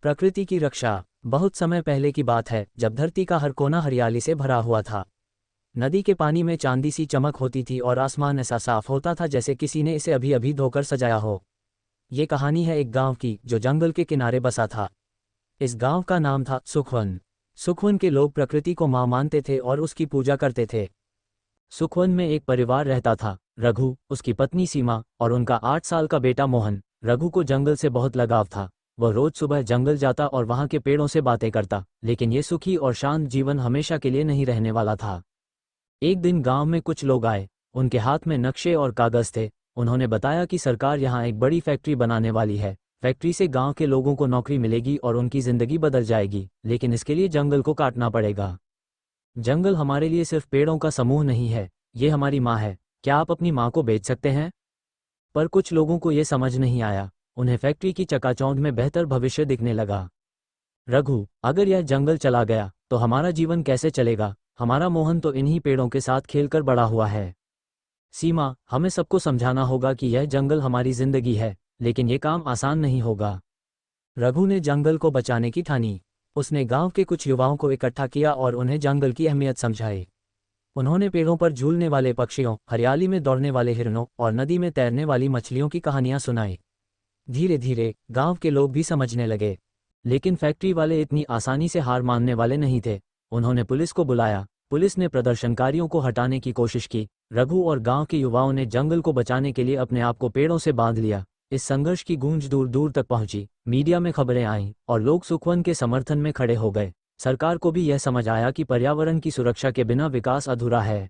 प्रकृति की रक्षा। बहुत समय पहले की बात है, जब धरती का हर कोना हरियाली से भरा हुआ था। नदी के पानी में चांदी सी चमक होती थी और आसमान ऐसा साफ होता था जैसे किसी ने इसे अभी अभी धोकर सजाया हो। ये कहानी है एक गांव की जो जंगल के किनारे बसा था। इस गांव का नाम था सुखवन। सुखवन के लोग प्रकृति को मां मानते थे और उसकी पूजा करते थे। सुखवन में एक परिवार रहता था, रघु, उसकी पत्नी सीमा और उनका 8 साल का बेटा मोहन। रघु को जंगल से बहुत लगाव था। वह रोज सुबह जंगल जाता और वहां के पेड़ों से बातें करता, लेकिन ये सुखी और शांत जीवन हमेशा के लिए नहीं रहने वाला था। एक दिन गांव में कुछ लोग आए। उनके हाथ में नक्शे और कागज थे। उन्होंने बताया कि सरकार यहाँ एक बड़ी फैक्ट्री बनाने वाली है। फैक्ट्री से गांव के लोगों को नौकरी मिलेगी और उनकी जिंदगी बदल जाएगी, लेकिन इसके लिए जंगल को काटना पड़ेगा। जंगल हमारे लिए सिर्फ पेड़ों का समूह नहीं है, ये हमारी माँ है। क्या आप अपनी माँ को बेच सकते हैं? पर कुछ लोगों को ये समझ नहीं आया। उन्हें फैक्ट्री की चकाचौंध में बेहतर भविष्य दिखने लगा। रघु, अगर यह जंगल चला गया तो हमारा जीवन कैसे चलेगा? हमारा मोहन तो इन्हीं पेड़ों के साथ खेलकर बड़ा हुआ है। सीमा, हमें सबको समझाना होगा कि यह जंगल हमारी जिंदगी है, लेकिन ये काम आसान नहीं होगा। रघु ने जंगल को बचाने की ठानी। उसने गांव के कुछ युवाओं को इकट्ठा किया और उन्हें जंगल की अहमियत समझाई। उन्होंने पेड़ों पर झूलने वाले पक्षियों, हरियाली में दौड़ने वाले हिरणों और नदी में तैरने वाली मछलियों की कहानियां सुनाई। धीरे धीरे गांव के लोग भी समझने लगे। लेकिन फैक्ट्री वाले इतनी आसानी से हार मानने वाले नहीं थे। उन्होंने पुलिस को बुलाया। पुलिस ने प्रदर्शनकारियों को हटाने की कोशिश की। रघु और गांव के युवाओं ने जंगल को बचाने के लिए अपने आप को पेड़ों से बांध लिया। इस संघर्ष की गूंज दूर दूर तक पहुंची। मीडिया में खबरें आईं और लोग सुखवन के समर्थन में खड़े हो गए। सरकार को भी यह समझ आया कि पर्यावरण की सुरक्षा के बिना विकास अधूरा है।